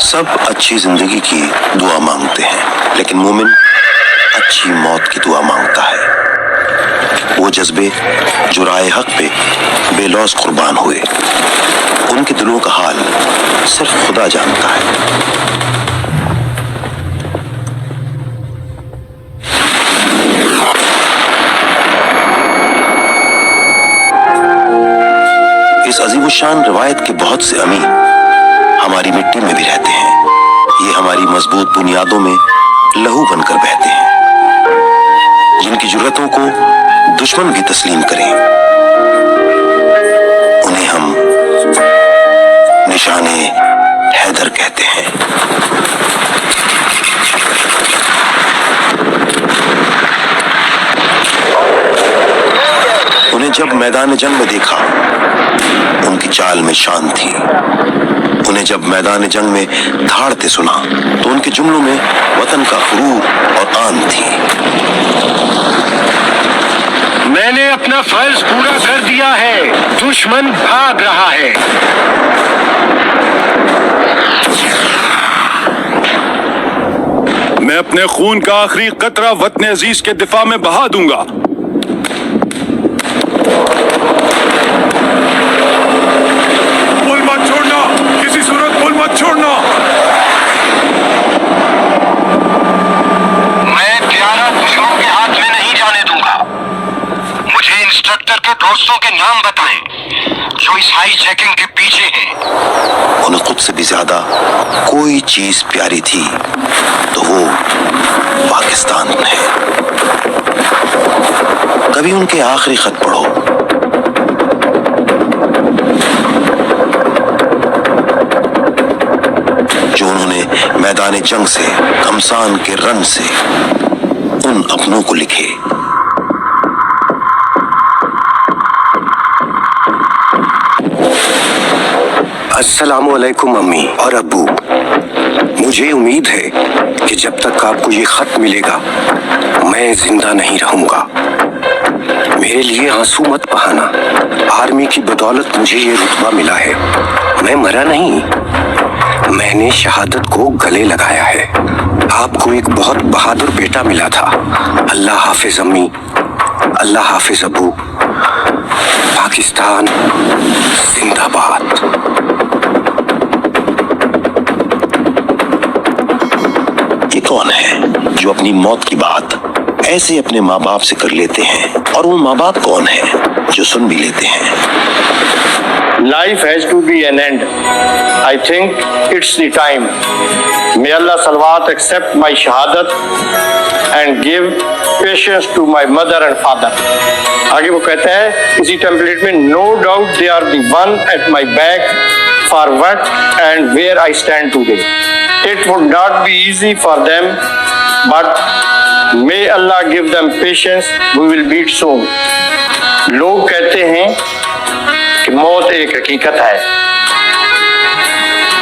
सब अच्छी जिंदगी की दुआ मांगते हैं, लेकिन मोमिन अच्छी मौत की दुआ मांगता है। वो जज्बे जो राह हक पे बेलौस कुर्बान हुए, उनके दिलों का हाल सिर्फ खुदा जानता है। इस अजीमुशान रिवायत के बहुत से अमीन हमारी मिट्टी में भी रहते हैं। ये हमारी मजबूत बुनियादों में लहू बनकर बहते हैं, जिनकी जुर्रतों को दुश्मन भी तस्लीम करें। उन्हें हम निशाने हैदर कहते हैं। उन्हें जब मैदान जंग में देखा, उनकी चाल में शान थी। उन्हें जब मैदान जंग में धाड़ते सुना, तो उनके जुमलों में वतन का गुरूर और आन थी। मैंने अपना फर्ज पूरा कर दिया है, दुश्मन भाग रहा है। मैं अपने खून का आखिरी कतरा वतन अजीज के दिफा में बहा दूंगा। पुल मत छोड़ना, किसी सूरत पुल मत छोड़ना। मैं प्यारा दुश्मन के हाथ में नहीं जाने दूंगा। मुझे इंस्ट्रक्टर के दोस्तों के नाम बताएं जो इस हाई चेकिंग के पीछे हैं। उन्हें खुद से भी ज्यादा कोई चीज प्यारी थी तो वो पाकिस्तान है। कभी उनके आखिरी खत पढ़ो, जो उन्होंने मैदान जंग से, घमसान के रन से उन अपनों को लिखे। अस्सलामु अलैकुम अम्मी और अब्बू। मुझे उम्मीद है कि जब तक आपको ये खत मिलेगा मैं जिंदा नहीं रहूंगा। मेरे लिए आंसू मत बहाना। आर्मी की बदौलत मुझे ये रुतबा मिला है। मैं मरा नहीं, मैंने शहादत को गले लगाया है। आपको एक बहुत बहादुर बेटा मिला था। अल्लाह हाफिज अम्मी, अल्लाह हाफिज अब्बू। पाकिस्तान जिंदाबाद। ये कौन है जो अपनी मौत की बात ऐसे अपने माँ बाप से कर लेते हैं, और वो माँ बाप कौन है जो सुन भी लेते हैं? Life has to be an end. I think it's the time. May Allah Salawat accept my shahadat and give patience to my mother and father. आगे वो कहता है इसी टेम्पलेट में, no doubt they are the one at my back for what and where I stand today. It would not be easy for them, but may Allah give them patience. We will meet soon. लोग कहते हैं कि मौत एक हकीकत है।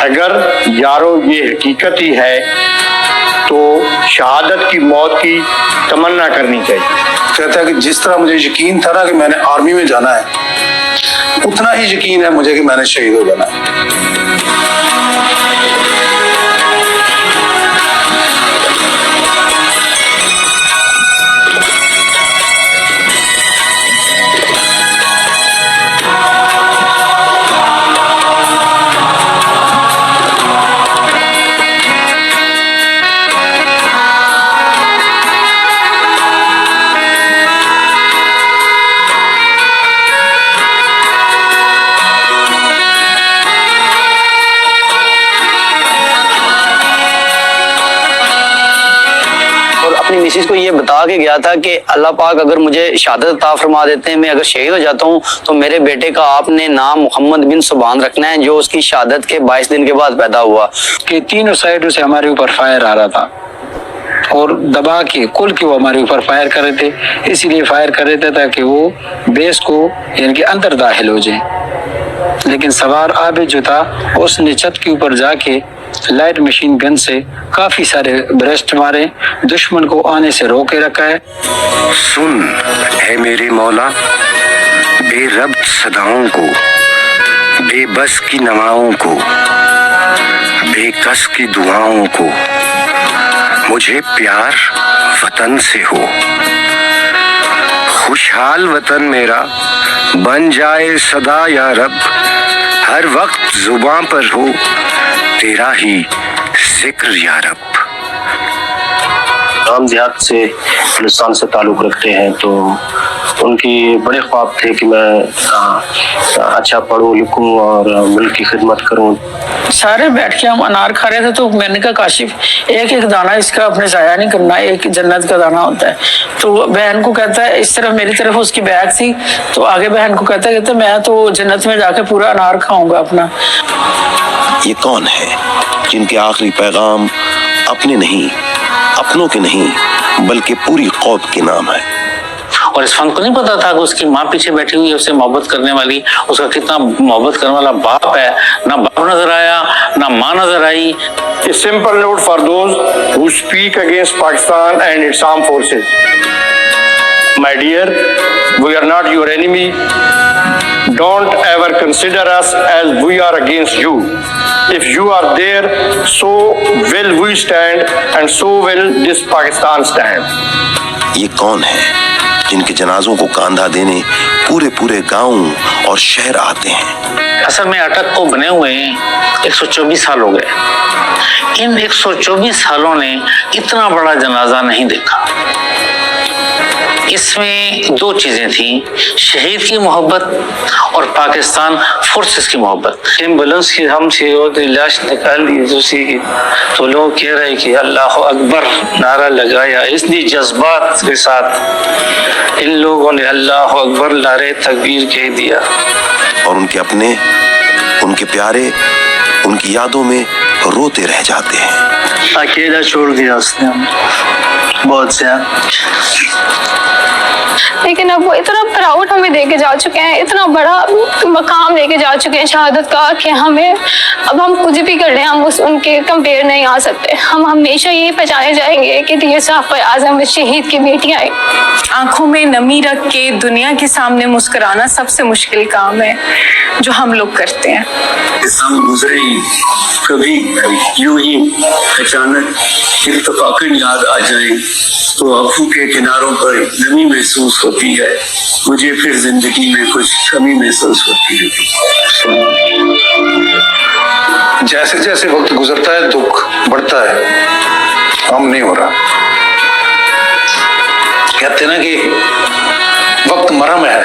अगर यारो ये हकीकत ही है तो शहादत की मौत की तमन्ना करनी चाहिए। कहता है कि जिस तरह मुझे यकीन था ना कि मैंने आर्मी में जाना है, उतना ही यकीन है मुझे कि मैंने शहीद हो जाना है। मिसिस को ये बता के गया था कि अल्लाह पाक अगर मुझे शहादत अता फरमा देते हैं, मैं अगर शहीद हो जाता हूँ तो मेरे बेटे का आपने नाम मोहम्मद बिन सुभान रखना है, जो उसकी शहादत के 22 दिन के बाद पैदा हुआ। कि तीनों साइडों से हमारे ऊपर फायर आ रहा था और दबा के कुल के वो हमारे ऊपर फायर कर रहे थे। इसीलिए फायर कर रहे थे ताकि वो बेस को यानी कि अंदर दाखिल हो जाए। लेकिन सवार आबिद जो था उसने छत के ऊपर जाके लाइट मशीन गन से काफी सारे ब्रेस्ट मारे, दुश्मन को आने से रोके रखा है। सुन है मेरे मौला बेरब्त सदाओं को, बेबस की नवाओं को, बेकस की दुआओं को, मुझे प्यार वतन से हो। खुशहाल वतन मेरा बन जाए सदा या रब, हर वक्त जुबां पर हो तेरा ही जिक्र या रब। हम जिहाद से हिंदुस्तान से ताल्लुक़ रखते हैं, तो उनकी बड़े ख्वाब थे कि मैं अच्छा पढ़ूं लिखूं और मुल्क की खिदमत करूं। सारे बैठ के हम अनार खा रहे थे, तो मैंने कहा काशिफ एक एक दाना इसका अपने ज़ाया नहीं करना, एक जन्नत का दाना होता है। तो बहन को कहता है, इस तरफ मेरी तरफ उसकी बैग थी, तो आगे बहन को कहता है मैं तो जन्नत में जाके पूरा अनार खाऊंगा अपना। ये कौन है जिनके आखिरी पैगाम अपने नहीं, अपनों के नहीं, बल्कि पूरी कौम के नाम है। और इस फन को नहीं पता था कि उसकी माँ पीछे बैठी हुई है, उससे मोहब्बत करने वाली, उसका कितना मोहब्बत करने वाला बाप है। ना बाप नजर आया, ना माँ नजर आई। A simple note for those who speak against Pakistan and its armed forces. My dear, we are not your enemy. Don't ever consider us as we are against you. If you are there, so will we stand, and so will this Pakistan stand. ये कौन है जिनके जनाजों को कांधा देने पूरे पूरे गांव और शहर आते हैं। असल में अटक को बने हुए 124 साल हो गए। इन 124 सालों ने इतना बड़ा जनाजा नहीं देखा। इसमें दो चीजें थी, शहीद की मोहब्बत और पाकिस्तान फोर्सेस की मोहब्बत। एम्बुलेंस की हम लाश निकाल दी दूसरी की, तो लोग कह रहे कि अल्लाह अकबर नारा लगाया। इतनी जज्बात के साथ इन लोगों ने अल्लाह अकबर नारे तकबीर कह दिया। और उनके अपने, उनके प्यारे, उनकी यादों में रोते रह जाते हैं। अकेला छोड़ दिया उसने बहुत से। लेकिन अब वो इतना प्राउड हमें देके जा चुके हैं, इतना बड़ा मकाम लेके जा चुके हैं शहादत का, कि हमें अब हम कुछ भी कर लें, हम उनके कंपेयर नहीं आ सकते। हम हमेशा यही पहचाने जाएंगे कि ये साफ़ आज़म शहीद की बेटियां हैं। आंखों में नमी रख के दुनिया के सामने मुस्कुराना सबसे मुश्किल काम है जो हम लोग करते हैं। साल गुजरे कभी यूं ही अचानक इत्तफाकन याद आ जाए तो आंखों के किनारों पर नमी महसूस होती है। मुझे फिर जिंदगी में कुछ कमी महसूस होती है। जैसे जैसे वक्त गुजरता है दुख बढ़ता है, कम नहीं हो रहा। कहते ना कि वक्त मरहम है,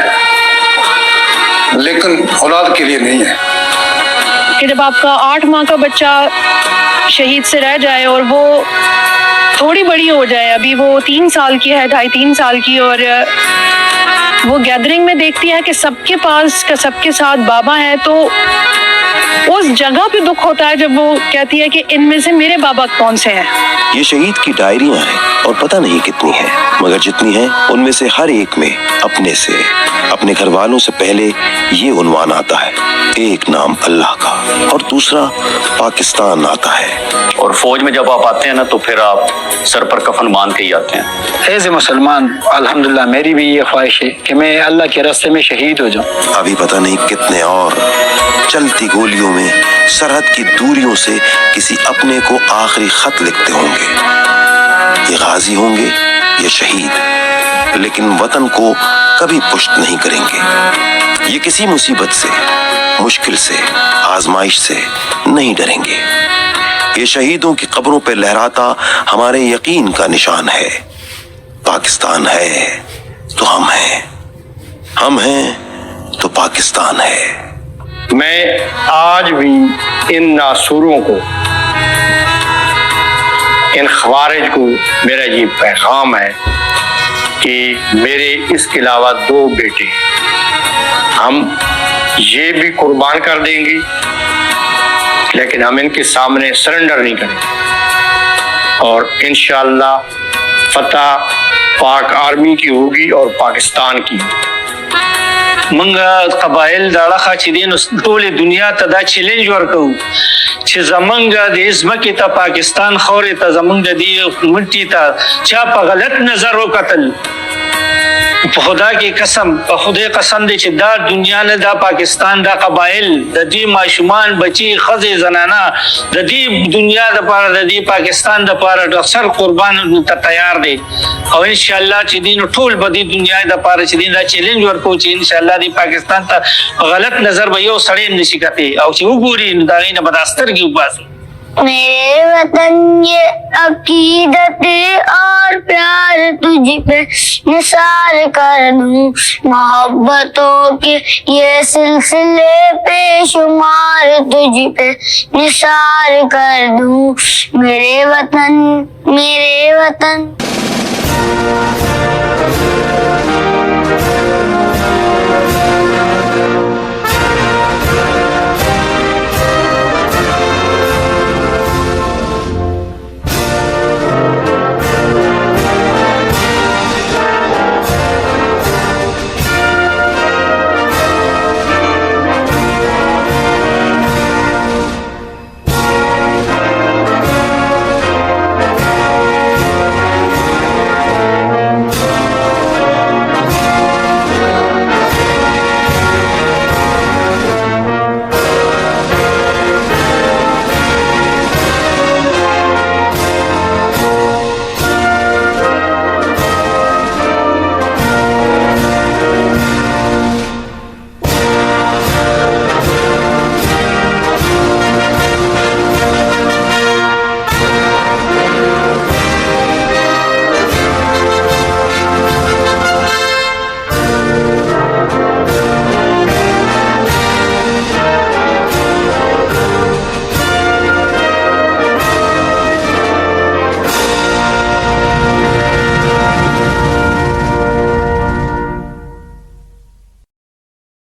लेकिन औलाद के लिए नहीं है। कि जब आपका 8 माह का बच्चा शहीद से रह जाए और वो थोड़ी बड़ी हो जाए, अभी वो 3 साल की है, 2.5-3 साल की, और वो गैदरिंग में देखती है कि सबके पास का सबके साथ बाबा है, तो उस जगह पे दुख होता है जब वो कहती है कि इनमें से मेरे बाबा कौन से हैं। ये शहीद की डायरियां हैं और पता नहीं कितनी हैं, मगर जितनी हैं उनमें से हर एक में अपने से, अपने घर वालों से पहले ये उन्वान आता है, एक नाम अल्लाह का, और दूसरा पाकिस्तान आता है। और फौज में जब आप आते हैं ना, तो फिर आप सर पर कफन बांध के ही आते हैं। एज ए मुसलमान अल्हम्दुलिल्लाह मेरी भी ये ख्वाहिश है कि मैं अल्लाह के रास्ते में शहीद हो जाऊं। अभी पता नहीं कितने और चलती गोलियों में सरहद की दूरियों से किसी अपने को आखिरी खत लिखते होंगे। ये गाजी होंगे, ये शहीद, लेकिन वतन को कभी पुष्ट नहीं करेंगे। ये किसी मुसीबत से, मुश्किल से, आजमाइश से नहीं डरेंगे। ये शहीदों की कब्रों पर लहराता हमारे यकीन का निशान है। पाकिस्तान है तो हम हैं, हम हैं तो पाकिस्तान है। मैं आज भी इन नासूरों को, इन खवारिज को मेरा ये पैगाम है कि मेरे इसके अलावा 2 बेटे, हम ये भी कुर्बान कर देंगे, लेकिन हम इनके सामने सरेंडर नहीं करेंगे। और इंशाअल्लाह फतह पाक आर्मी की होगी और पाकिस्तान की। मंगा कबाइल दाड़ा खाचिदीन टोले दुनिया तदा चैलेंज वर्कू چې زمونږ د ازمکې ته پاکستان خورې ته زمونږ د دې مټي ته چا په غلط نظر وکتل خدا کی قسم خدا قسم دے چې دا دنیا نه دا پاکستان دا قبایل د دې ماشومان بچي خزه زنانا د دې دنیا د پاره د دې پاکستان د پاره اکثر قربان ته تیار دي او ان شاء الله چې دین ټول بدی دنیا د پاره چې دین دا چیلنج ورکو چې ان شاء الله د پاکستان ته غلط نظر به یو سړی نشي کوي او چې وګوري دا غینه بداستر کی وباسي میرے وطن یہ عقیدت اور پیار تجھ پہ نثار کر دوں محبتوں کے یہ سلسلے بے شمار تجھ پہ نثار کر دوں میرے وطن میرے وطن